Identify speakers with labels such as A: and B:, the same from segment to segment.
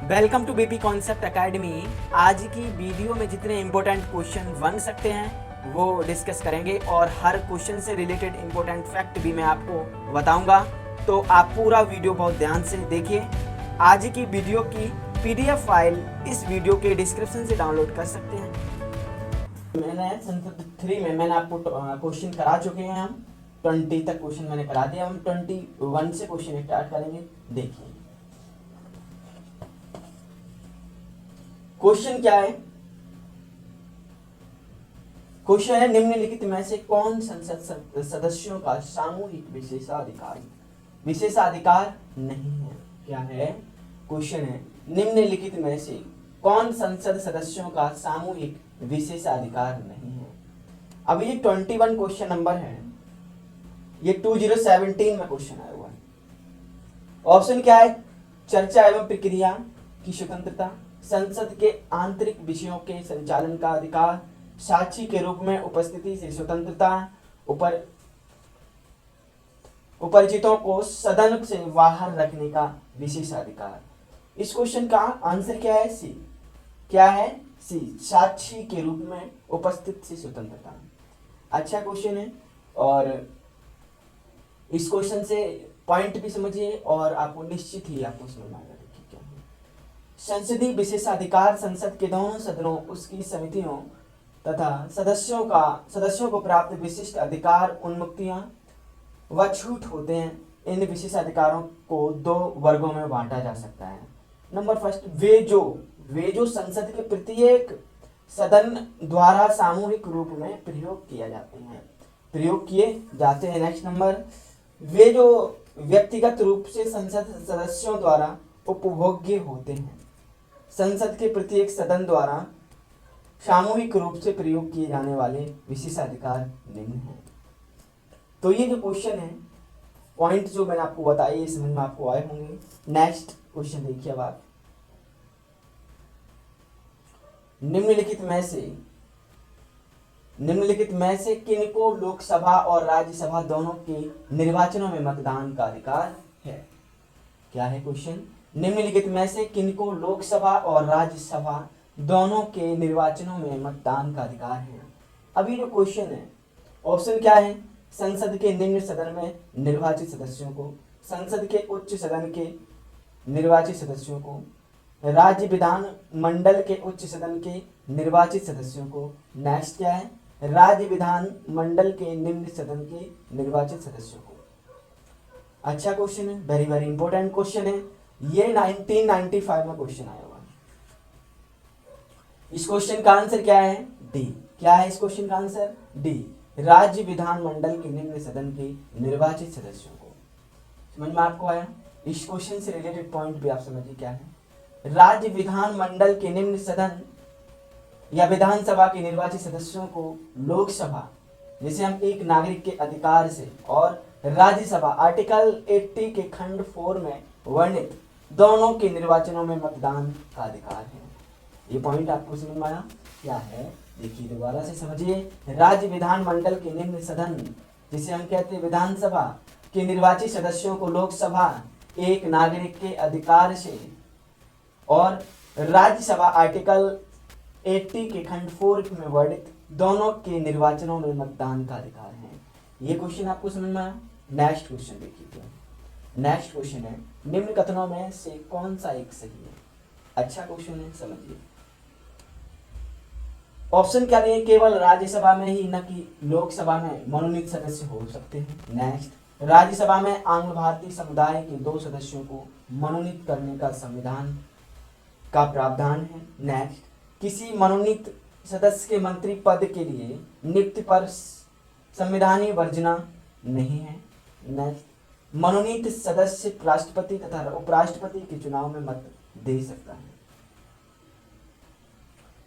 A: Welcome to BP concept academy. आज की video में जितने इम्पोर्टेंट क्वेश्चन बन सकते हैं वो डिस्कस करेंगे और हर क्वेश्चन से रिलेटेड इम्पोर्टेंट फैक्ट भी मैं आपको बताऊंगा, तो आप पूरा वीडियो बहुत ध्यान से देखिए। आज की वीडियो की पीडीएफ फाइल इस वीडियो के डिस्क्रिप्शन से डाउनलोड कर सकते हैं। मैंने संस्कृत 3 में मैंने आपको क्वेश्चन करा चुके हैं। हम 20 तक क्वेश्चन मैंने करा दिया। हम 21 से क्वेश्चन स्टार्ट करेंगे। देखिए क्वेश्चन क्या है। क्वेश्चन है, निम्नलिखित में से कौन संसद सदस्यों का सामूहिक विशेषाधिकार नहीं है। क्या है क्वेश्चन है, निम्नलिखित में से कौन संसद सदस्यों का सामूहिक विशेषाधिकार नहीं है। अब ये 21 क्वेश्चन नंबर है, ये 2017 में क्वेश्चन आया हुआ है। ऑप्शन क्या है, चर्चा एवं प्रक्रिया की स्वतंत्रता, संसद के आंतरिक विषयों के संचालन का अधिकार, साक्षी के रूप में उपस्थिति से स्वतंत्रता, उपरिचितों को सदन से बाहर रखने का विशेष अधिकार। इस क्वेश्चन का आंसर क्या है, सी। क्या है, सी, साक्षी के रूप में उपस्थित से स्वतंत्रता। अच्छा क्वेश्चन है और इस क्वेश्चन से पॉइंट भी समझिए और आपको निश्चित ही आपको समझ आएगा। संसदीय विशेषाधिकार संसद के दोनों सदनों, उसकी समितियों तथा सदस्यों को प्राप्त विशिष्ट अधिकार, उन्मुक्तियां व छूट होते हैं। इन विशेषाधिकारों को दो वर्गों में बांटा जा सकता है। नंबर फर्स्ट, वे जो संसद के प्रत्येक सदन द्वारा सामूहिक रूप में प्रयोग किए जाते हैं। नेक्स्ट नंबर, वे जो व्यक्तिगत रूप से संसद सदस्यों द्वारा उपभोग्य होते हैं। संसद के प्रत्येक सदन द्वारा सामूहिक रूप से प्रयोग किए जाने वाले विशेषाधिकार निम्न हैं। तो ये जो क्वेश्चन है, पॉइंट जो मैंने आपको बताए, ये समझ में आपको आए होंगे। नेक्स्ट क्वेश्चन देखिए अब आप, निम्नलिखित में से किनको लोकसभा और राज्यसभा दोनों के निर्वाचनों में मतदान का अधिकार है। क्या है क्वेश्चन, निम्नलिखित में से किनको लोकसभा और राज्यसभा दोनों के निर्वाचनों में मतदान का अधिकार है। अभी जो क्वेश्चन है, ऑप्शन क्या है, संसद के निम्न सदन में निर्वाचित सदस्यों को, संसद के उच्च सदन के निर्वाचित सदस्यों को, राज्य विधान मंडल के उच्च सदन के निर्वाचित सदस्यों को। नेक्स्ट क्या है, राज्य विधान मंडल के निम्न सदन के निर्वाचित सदस्यों को। अच्छा क्वेश्चन है, वेरी वेरी इंपॉर्टेंट क्वेश्चन है। ये 1995 में क्वेश्चन आया हुआ है। इस क्वेश्चन का आंसर क्या है, डी। क्या है इस क्वेश्चन का आंसर, डी, राज्य विधान मंडल के निम्न सदन के निर्वाचित सदस्यों को। समझ में आपको आया। इस क्वेश्चन से रिलेटेड पॉइंट भी आप समझिए क्या है, राज्य विधान मंडल के निम्न सदन या विधानसभा के निर्वाचित सदस्यों को लोकसभा, जैसे हम एक नागरिक के अधिकार से, और राज्यसभा आर्टिकल 80 के खंड 4 में वर्णित दोनों के निर्वाचनों में मतदान का अधिकार है। ये पॉइंट आपको समझ में आया क्या है, देखिए दोबारा से समझिए। राज्य विधान मंडल के निम्न सदन, जिसे हम कहते हैं विधानसभा, के निर्वाचित सदस्यों को लोकसभा एक नागरिक के अधिकार से, और राज्यसभा आर्टिकल 80 के खंड 4 में वर्णित दोनों के निर्वाचनों में मतदान का अधिकार है। ये क्वेश्चन आपको समझ में आया। नेक्स्ट क्वेश्चन देखिए। नेक्स्ट क्वेश्चन है, निम्न कथनों में से कौन सा एक सही है। अच्छा क्वेश्चन है, समझिए। ऑप्शन क्या दिए, केवल राज्यसभा में ही न कि लोकसभा में मनोनीत सदस्य हो सकते हैं। नेक्स्ट, राज्यसभा में आंग्ल भारतीय समुदाय के 2 सदस्यों को मनोनीत करने का संविधान का प्रावधान है। नेक्स्ट, किसी मनोनीत सदस्य के मंत्री पद के लिए नियुक्ति पर संविधानीय वर्जना नहीं है। नेक्स्ट, मनोनीत सदस्य राष्ट्रपति तथा उपराष्ट्रपति के चुनाव में मत दे सकता है।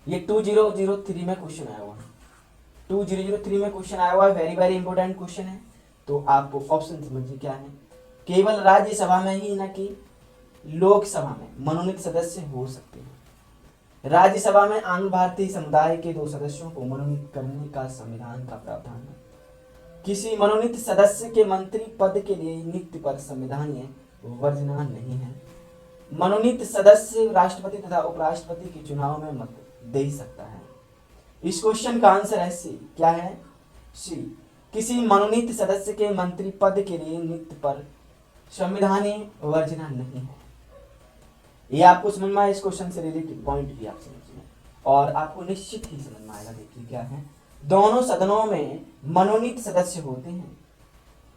A: ये 2003 में क्वेश्चन आया हुआ है। 2003 में क्वेश्चन आया हुआ है, वेरी वेरी इंपॉर्टेंट क्वेश्चन है। तो आप ऑप्शन समझिए क्या है, केवल राज्यसभा में ही न कि लोकसभा में मनोनीत सदस्य हो सकते हैं। राज्यसभा में आंग्ल भारतीय समुदाय के 2 सदस्यों को मनोनीत करने का संविधान का प्रावधान है। किसी मनोनीत सदस्य के मंत्री पद के लिए नियुक्ति पर संविधानीय वर्जना नहीं है। मनोनीत सदस्य राष्ट्रपति तथा उपराष्ट्रपति के चुनाव में मत दे सकता है। इस क्वेश्चन का आंसर है सी। क्या है? सी। किसी मनोनीत सदस्य के मंत्री पद के लिए नियुक्ति पर संविधानीय वर्जना नहीं है। ये आपको समझ में आया? इस क्वेश्चन से रिलेटेड पॉइंट भी आप समझिए और आपको निश्चित ही समझ में आएगा। देखिए क्या है, दोनों सदनों में मनोनीत सदस्य होते हैं।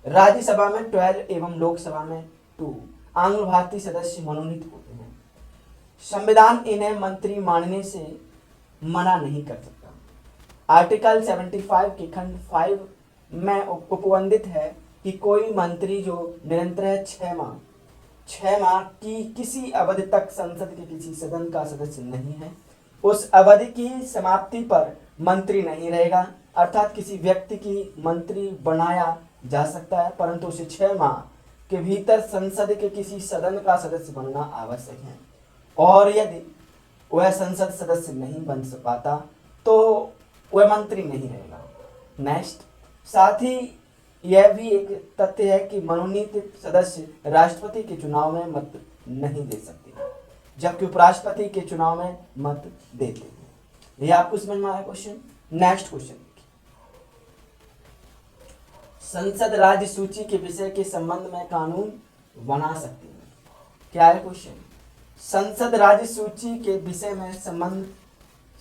A: राज्यसभा में 12 एवं लोकसभा में 2 आंग्ल भारतीय सदस्य मनोनीत होते हैं। संविधान इन्हें मंत्री मानने से मना नहीं कर सकता। आर्टिकल 75 के खंड 5 में उपबंधित है कि कोई मंत्री जो निरंतर 6 माह की किसी अवधि तक संसद के किसी सदन का सदस्य नहीं है, उस अवधि की समाप्ति पर मंत्री नहीं रहेगा। अर्थात किसी व्यक्ति की मंत्री बनाया जा सकता है, परंतु उसे 6 माह के भीतर संसद के किसी सदन का सदस्य बनना आवश्यक है, और यदि वह संसद सदस्य नहीं बन पाता तो वह मंत्री नहीं रहेगा। नेक्स्ट, साथ ही यह भी एक तथ्य है कि मनोनीत सदस्य राष्ट्रपति के चुनाव में मत नहीं दे सकते, जबकि उपराष्ट्रपति के चुनाव में मत देते हैं। यह आपको समझ में आया क्वेश्चन? नेक्स्ट क्वेश्चन, संसद राज्य सूची के विषय के संबंध में कानून बना सकती है। क्या है क्वेश्चन? संसद राज्य सूची के विषय में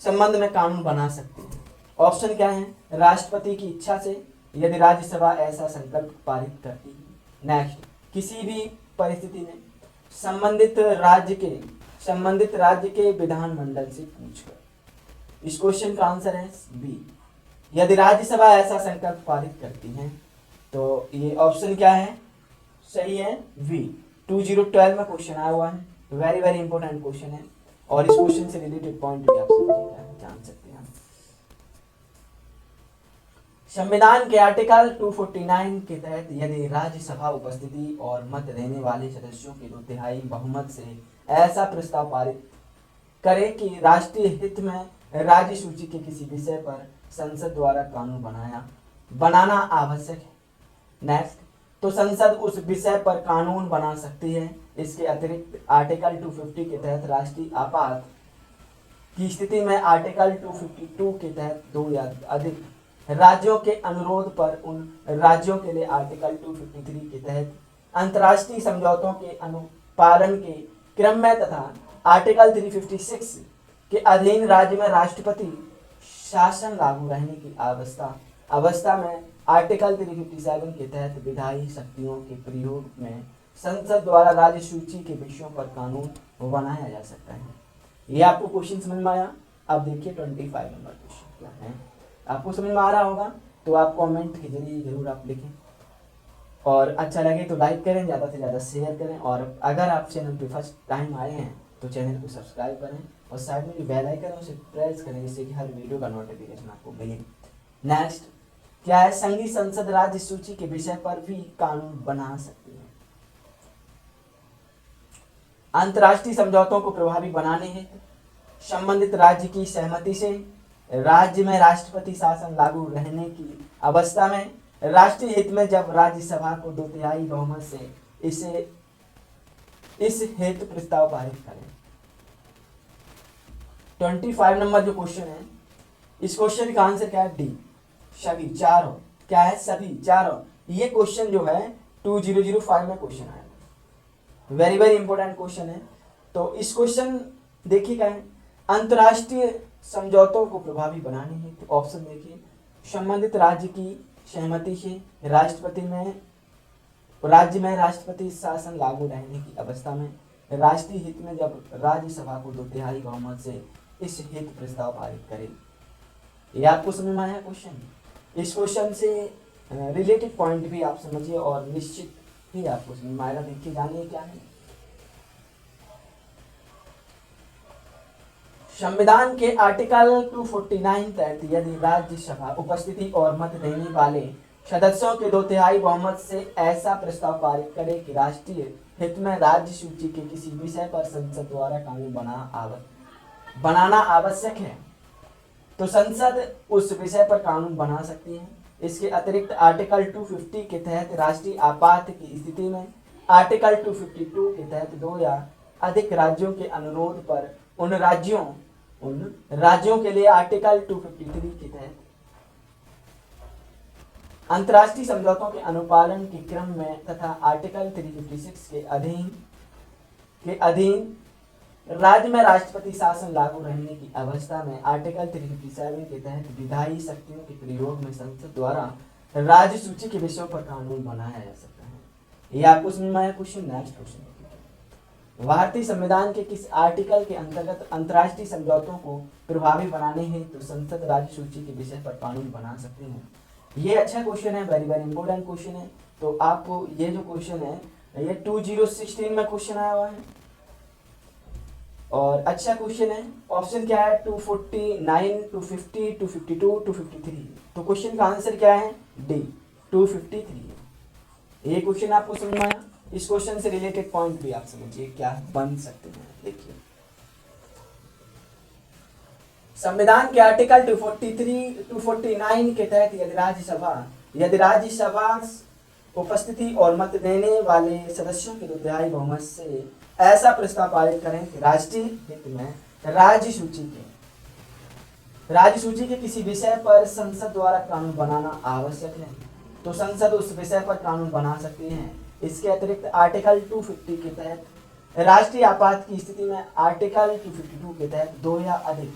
A: संबंध में कानून बना सकती है। ऑप्शन क्या है? राष्ट्रपति की इच्छा से, यदि राज्यसभा ऐसा संकल्प पारित करती है। नेक्स्ट, किसी भी परिस्थिति में संबंधित राज्य के विधानमंडल से पूछकर। इस क्वेश्चन का आंसर है बी, यदि राज्यसभा ऐसा संकल्प पारित करती है। तो ये ऑप्शन क्या है? सही है वी। 2012 में क्वेश्चन आया हुआ है, वेरी वेरी इंपॉर्टेंट क्वेश्चन है, और इस क्वेश्चन से रिलेटेड पॉइंट भी आप जान सकते हैं। संविधान के आर्टिकल 249 के तहत यदि राज्यसभा उपस्थिति और मत देने वाले सदस्यों के 2/3 बहुमत से ऐसा प्रस्ताव पारित करे कि राष्ट्रीय हित में राज्य सूची के किसी विषय पर संसद द्वारा कानून बनाना आवश्यक है। नेक्स्ट, तो संसद उस विषय पर कानून बना सकती है। इसके अतिरिक्त आर्टिकल 250 के तहत राष्ट्रीय आपात की स्थिति में आर्टिकल 252 के तहत 2 या अधिक राज्यों के अनुरोध पर उन राज्यों के लिए आर्टिकल 253 के तहत अंतर्राष्ट्रीय समझौतों के अनुपालन के क्रम में तथा आर्टिकल 356 के अधीन राज्य में राष्ट्रपति शासन लागू रहने की अवस्था में आर्टिकल 357 के तहत विधायी शक्तियों के प्रयोग में संसद द्वारा राज्य सूची के विषयों पर कानून बनाया जा सकता है। ये आपको क्वेश्चन समझ में आया? अब देखिए 25 नंबर क्वेश्चन क्या है। आपको समझ में आ रहा होगा तो आप कमेंट के जरिए जरूर आप लिखें, और अच्छा लगे तो लाइक करें, ज़्यादा से ज़्यादा शेयर करें, और अगर आप चैनल पे फर्स्ट टाइम आए हैं तो चैनल को सब्सक्राइब करें और साइड में जो बेल आइकन है उसे प्रेस करें, जिससे कि हर वीडियो का नोटिफिकेशन आपको मिले। नेक्स्ट क्या है? संघीय संसद राज्य सूची के विषय पर भी कानून बना सकती है। अंतर्राष्ट्रीय समझौतों को प्रभावी बनाने हेतु संबंधित राज्य की सहमति से राज्य में राष्ट्रपति शासन लागू रहने की अवस्था में राष्ट्रीय हित में जब राज्यसभा को 2/3 बहुमत से इस हेतु प्रस्ताव पारित करें। 25 नंबर जो क्वेश्चन है, इस क्वेश्चन का आंसर क्या है? डी, सभी चारों। क्या है? सभी चारों। ये क्वेश्चन जो है 2005 में क्वेश्चन आया, वेरी वेरी इंपॉर्टेंट क्वेश्चन है। तो इस क्वेश्चन देखिए क्या है, अंतर्राष्ट्रीय समझौतों को प्रभावी बनाने हैं। तो ऑप्शन देखिए, संबंधित राज्य की सहमति से राज्य में राष्ट्रपति शासन लागू रहने की अवस्था में राष्ट्रीय हित में जब राज्यसभा को 2/3 बहुमत से इस हित प्रस्ताव पारित करे। ये आपको समझ में आया क्वेश्चन? इस क्वेश्चन से रिलेटेड पॉइंट भी आप समझिए और निश्चित ही आपको समझ में आएगा। देखिए जानिए क्या है। संविधान के आर्टिकल 249 तहत यदि राज्यसभा उपस्थिति और मत देने वाले सदस्यों के 2/3 बहुमत से ऐसा प्रस्ताव पारित करे कि राष्ट्रीय हित में राज्य सूची के किसी विषय पर संसद द्वारा कानून बनाना आवश्यक है, तो संसद उस विषय पर कानून बना सकती है। इसके अतिरिक्त आर्टिकल 250 के तहत राष्ट्रीय आपात की स्थिति में आर्टिकल 252 के तहत 2 या अधिक राज्यों के अनुरोध पर उन राज्यों के लिए आर्टिकल 253 के तहत अंतर्राष्ट्रीय समझौतों के अनुपालन के क्रम में तथा आर्टिकल 356 के अधीन राज्य में राष्ट्रपति शासन लागू रहने की अवस्था में आर्टिकल 357 के तहत विधायी शक्तियों के प्रयोग में संसद द्वारा राज्य सूची के विषयों पर कानून बनाया जा सकता है। ये आपको समझ में आया क्वेश्चन। नेक्स्ट क्वेश्चन, भारतीय संविधान के किस आर्टिकल के अंतर्गत अंतर्राष्ट्रीय समझौतों को प्रभावी बनाने हेतु तो संसद राज्य सूची के विषय पर कानून बना सकते हैं। ये अच्छा क्वेश्चन है, वेरी वेरी इंपॉर्टेंट क्वेश्चन है। तो आपको ये जो क्वेश्चन है ये 2016 में क्वेश्चन आया हुआ है और अच्छा क्वेश्चन है। ऑप्शन क्या है? 249, 250, 252, 253। तो क्वेश्चन का आंसर क्या है? डी 253। ये क्वेश्चन आपको समझ में आया? इस क्वेश्चन से रिलेटेड पॉइंट भी आप समझिए क्या बन सकते हैं। देखिए संविधान के आर्टिकल 243, 249 के तहत यदि राज्यसभा उपस्थिति और मत देने वाले सदस्यों के 2/3 बहुमत से ऐसा प्रस्ताव पारित करें कि राष्ट्रीय हित में राज्य सूची के किसी विषय पर संसद द्वारा कानून बनाना आवश्यक है तो संसद उस विषय पर कानून बना सकती है। इसके अतिरिक्त आर्टिकल 250 के तहत राष्ट्रीय आपात की स्थिति में आर्टिकल 252 के तहत 2 या अधिक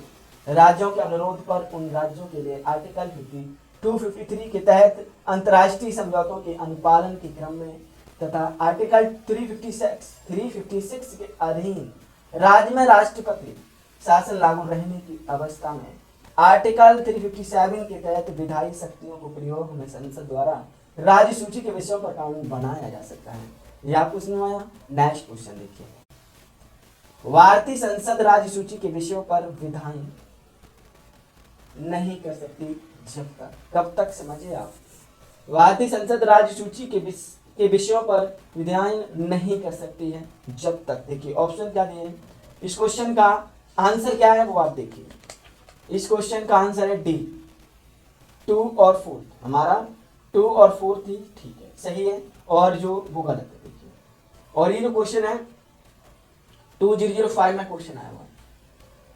A: राज्यों के अनुरोध पर उन राज्यों के लिए आर्टिकल 253 के तहत अंतर्राष्ट्रीय समझौतों के अनुपालन के क्रम में तथा आर्टिकल 356 के अधीन राज्य में राष्ट्रपति शासन लागू रहने की अवस्था में आर्टिकल 357 के तहत विधायी शक्तियों को प्रयोग में संसद द्वारा राज्य सूची के विषयों पर कानून बनाया जा सकता है। यह आपको समझ में आया? नेक्स्ट क्वेश्चन देखिए, भारतीय संसद राज्य सूची के विषयों पर विधायी नहीं कर सकती जब तक, कब तक समझिए आप। भारतीय संसद राज्य सूची के विषयों पर विधायन नहीं कर सकती है जब तक। देखिए ऑप्शन क्या दिए, इस क्वेश्चन का आंसर क्या है वो आप देखिए। इस क्वेश्चन का आंसर है डी 2 और 4। हमारा 2 और 4 थी, ठीक है, सही है, और जो वो गलत है। देखिए और ये जो क्वेश्चन है 2005 में क्वेश्चन आया हुआ है,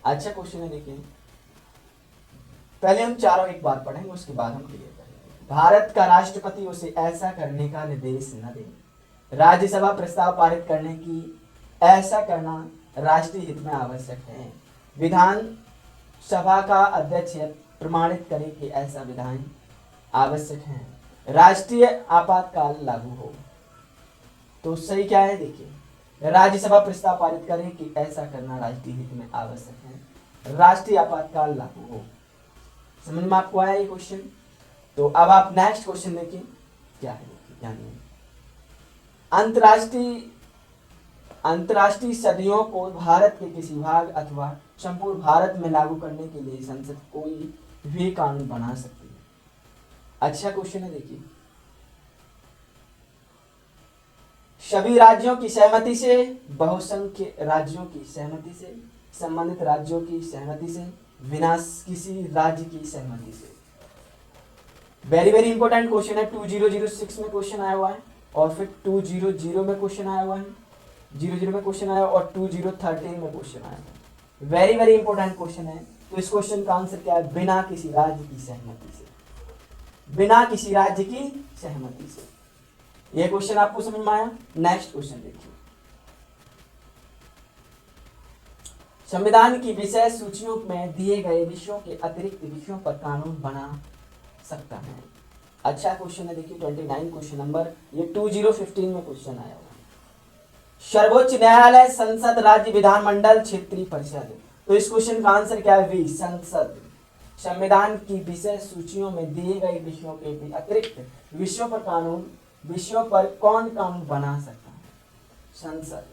A: अच्छा क्वेश्चन है। देखिए पहले हम चारों एक बार पढ़ेंगे उसके बाद हम क्लियर करेंगे। भारत का राष्ट्रपति उसे ऐसा करने का निर्देश न दे। राज्यसभा प्रस्ताव पारित करने की ऐसा करना राष्ट्रीय हित में आवश्यक है। विधान सभा का अध्यक्ष प्रमाणित करे कि ऐसा विधान आवश्यक है। राष्ट्रीय आपातकाल लागू हो। तो सही क्या है? देखिए राज्यसभा प्रस्ताव पारित करे कि ऐसा करना राष्ट्रीय हित में आवश्यक है। राष्ट्रीय आपातकाल लागू हो। समझ में आपको आया ये क्वेश्चन? तो अब आप नेक्स्ट क्वेश्चन देखिए क्या है। देखिए अंतर्राष्ट्रीय सदियों को भारत के किसी भाग अथवा संपूर्ण भारत में लागू करने के लिए संसद कोई भी कानून बना सकती है। अच्छा क्वेश्चन है। देखिए सभी राज्यों की सहमति से, बहुसंख्य राज्यों की सहमति से, संबंधित राज्यों की सहमति से, बिना किसी राज्य की सहमति से। वेरी वेरी इंपॉर्टेंट क्वेश्चन है। 2006 में क्वेश्चन आया हुआ है और फिर 200 में क्वेश्चन आया हुआ है, 00 में क्वेश्चन आया और 2013 में क्वेश्चन आया है। वेरी वेरी इंपॉर्टेंट क्वेश्चन है। तो इस क्वेश्चन का आंसर क्या है? बिना किसी राज्य की सहमति से। बिना किसी राज्य की सहमति से। यह क्वेश्चन आपको समझ में आया? नेक्स्ट क्वेश्चन देखिए, संविधान की विषय सूचियों में दिए गए विषयों के अतिरिक्त विषयों पर कानून बना सकता है। अच्छा क्वेश्चन है। देखिए 29 क्वेश्चन नंबर, ये 2015 में क्वेश्चन आया हुआ है। सर्वोच्च न्यायालय, संसद, राज्य विधानमंडल, क्षेत्रीय परिषद। तो इस क्वेश्चन का आंसर क्या है? वी संसद। संविधान की विषय सूचियों में दिए गए विषयों के अतिरिक्त विषयों पर कौन कानून बना सकता है? संसद।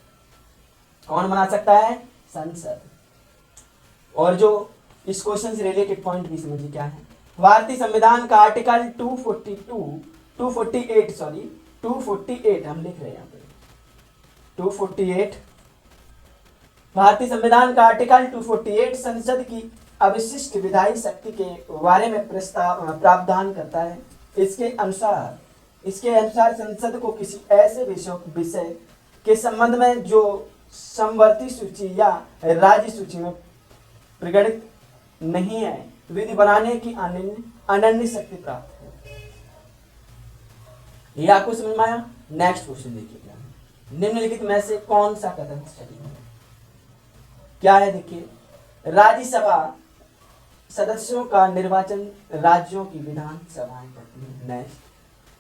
A: कौन बना सकता है? संसद। और जो इस क्वेश्चन से रिलेटेड पॉइंट भी समझिए क्या है। भारतीय संविधान का आर्टिकल 248 हम लिख रहे हैं यहाँ पे 248। भारतीय संविधान का आर्टिकल 248 संसद की अविशिष्ट विधायी शक्ति के बारे में प्रावधान करता है। इसके अनुसार संसद को किसी ऐसे विषय के संबंध में जो समवर्ती सूची या राज्य सूची में प्रगणित नहीं है, विधि बनाने की अनन्य शक्ति प्राप्त है। ये आपको समझ में आया? नेक्स्ट क्वेश्चन देखिए क्या है। निम्नलिखित में से कौन सा कथन सही है? क्या है देखिए, राज्यसभा सदस्यों का निर्वाचन राज्यों की विधान सभाएं करती हैं। नेक्स्ट,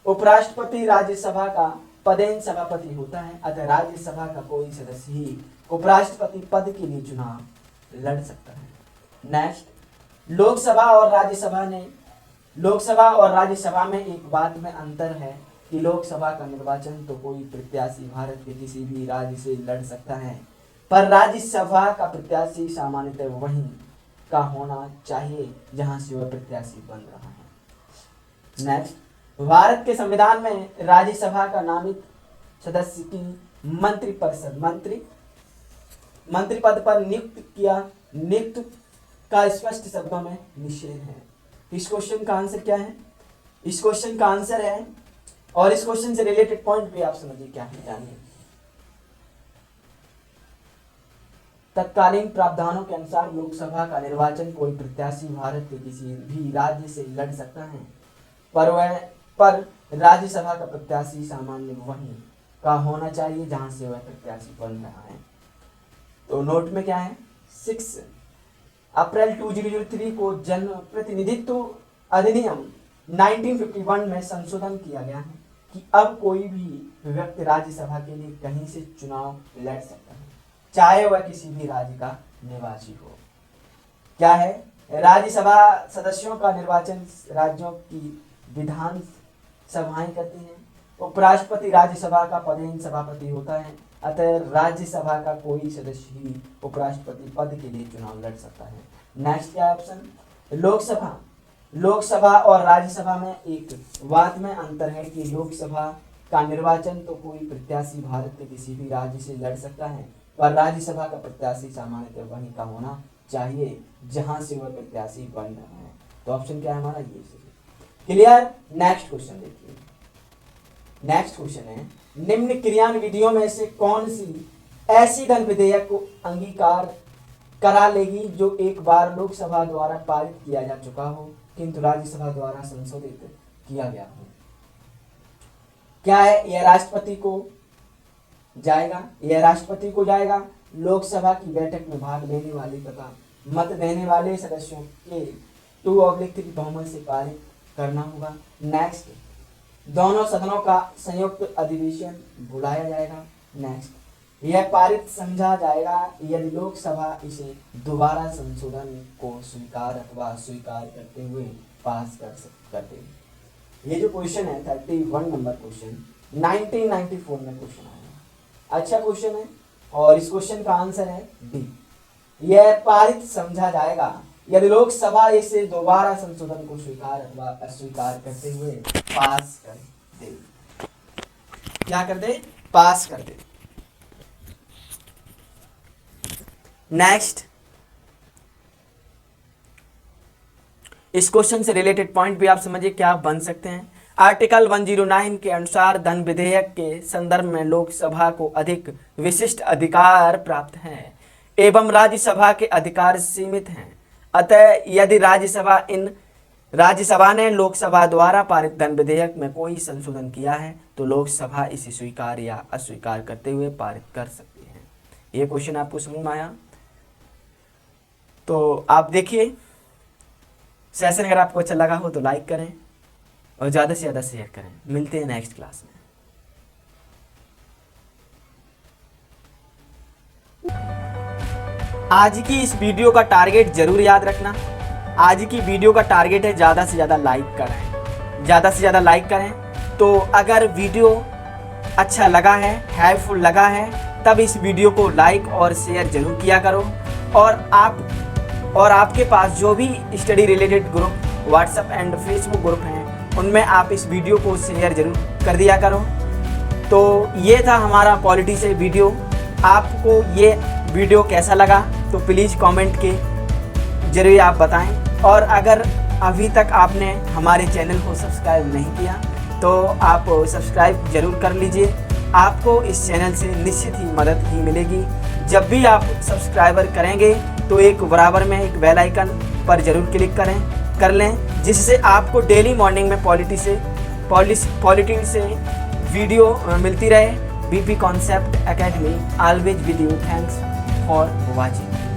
A: उपराष्ट्रपति राज्यसभा का पदेन सभापति होता है, अतः राज्यसभा का कोई सदस्य ही उपराष्ट्रपति पद के लिए चुनाव लड़ सकता है। नेक्स्ट, लोकसभा और राज्यसभा में एक बात में अंतर है कि लोकसभा का निर्वाचन तो कोई प्रत्याशी भारत के किसी भी राज्य से लड़ सकता है, पर राज्यसभा का प्रत्याशी सामान्यतः वहीं का होना चाहिए जहां से वह प्रत्याशी बन रहा है। नेक्स्ट, भारत के संविधान में राज्यसभा का नामित सदस्य की मंत्रिपरिषद मंत्री पद पर नियुक्त का स्पष्ट शब्दों में निषेध है। इस क्वेश्चन का आंसर क्या है? इस क्वेश्चन का आंसर है, और इस क्वेश्चन से रिलेटेड पॉइंट भी आप समझिए क्या है, जानिए। तत्कालीन प्रावधानों के अनुसार लोकसभा का निर्वाचन कोई प्रत्याशी भारत के किसी भी राज्य से लड़ सकता है, पर राज्यसभा का प्रत्याशी सामान्य वहीं का होना चाहिए जहां से वह प्रत्याशी बन रहा है। तो नोट में क्या है, 6 अप्रैल 2003 को जन प्रतिनिधित्व अधिनियम 1951 में संशोधन किया गया है कि अब कोई भी व्यक्ति राज्यसभा के लिए कहीं से चुनाव लड़ सकता है, चाहे वह किसी भी राज्य का निवासी हो। क्या है? राज्यसभा सदस्यों का निर्वाचन राज्यों की विधान सभाएं करती हैं। उपराष्ट्रपति राज्यसभा का पदेन सभापति होता है, अतः राज्यसभा का कोई सदस्य ही उपराष्ट्रपति पद के लिए चुनाव लड़ सकता है। नेक्स्ट क्या ऑप्शन? लोकसभा और राज्यसभा में एक बात में अंतर है कि लोकसभा का निर्वाचन तो कोई प्रत्याशी भारत के किसी भी राज्य से लड़ सकता है, पर राज्यसभा का प्रत्याशी सामान्यतः वहीं का होना चाहिए जहां से वह प्रत्याशी बन रहा है। तो ऑप्शन क्या है हमारा? ये क्लियर। नेक्स्ट क्वेश्चन देखिए। नेक्स्ट क्वेश्चन है, निम्न क्रियान्विधियों में से कौन सी ऐसी धन विधेयक को अंगीकार करा लेगी जो एक बार लोकसभा द्वारा पारित किया जा चुका हो किंतु राज्यसभा द्वारा संशोधित किया गया हो? क्या है? यह राष्ट्रपति को जाएगा, लोकसभा की बैठक में भाग लेने वाले तथा मत देने वाले सदस्यों के 2/3 बहुमत से पारित करना होगा। नेक्स्ट, दोनों सदनों का संयुक्त अधिवेशन बुलाया जाएगा। नेक्स्ट, यह पारित समझा जाएगा यदि लोकसभा इसे दोबारा संशोधन को स्वीकार अथवा अस्वीकार करते हुए पास कर दे। ये जो क्वेश्चन है 31 नंबर क्वेश्चन 1994 में क्वेश्चन आया। अच्छा क्वेश्चन है, और इस क्वेश्चन का आंसर है डी। यह पारित समझा जाएगा यदि लोकसभा इसे दोबारा संशोधन को स्वीकार अथवा अस्वीकार करते हुए पास कर दे। क्या कर दे? पास कर दे। नेक्स्ट, इस क्वेश्चन से रिलेटेड पॉइंट भी आप समझिए क्या बन सकते हैं। आर्टिकल 109 के अनुसार धन विधेयक के संदर्भ में लोकसभा को अधिक विशिष्ट अधिकार प्राप्त हैं एवं राज्यसभा के अधिकार सीमित हैं। अतः यदि राज्यसभा ने लोकसभा द्वारा पारित धन विधेयक में कोई संशोधन किया है तो लोकसभा इसे स्वीकार या अस्वीकार करते हुए पारित कर सकती है। ये क्वेश्चन आपको समझ में आया? तो आप देखिए, सेशन अगर आपको अच्छा लगा हो तो लाइक करें और ज़्यादा से ज़्यादा शेयर करें। मिलते हैं नेक्स्ट क्लास में। आज की इस वीडियो का टारगेट जरूर याद रखना। आज की वीडियो का टारगेट है ज़्यादा से ज़्यादा लाइक करें, ज़्यादा से ज़्यादा लाइक करें। तो अगर वीडियो अच्छा लगा है, हेल्पफुल लगा है, तब इस वीडियो को लाइक और शेयर जरूर किया करो। और आपके पास जो भी study related group WhatsApp and Facebook group हैं उनमें आप इस वीडियो को शेयर जरूर कर दिया करो। तो ये था हमारा पॉलिटी से वीडियो। आपको ये वीडियो कैसा लगा तो प्लीज़ कमेंट के जरिए आप बताएं। और अगर अभी तक आपने हमारे चैनल को सब्सक्राइब नहीं किया तो आप सब्सक्राइब जरूर कर लीजिए आपको इस चैनल से निश्चित ही मदद ही मिलेगी। जब भी आप सब्सक्राइबर करेंगे तो एक बराबर में एक बेल आइकन पर जरूर क्लिक कर लें, जिससे आपको डेली मॉर्निंग में पॉलिटी से वीडियो मिलती रहे। BP concept academy always with you. Thanks for watching.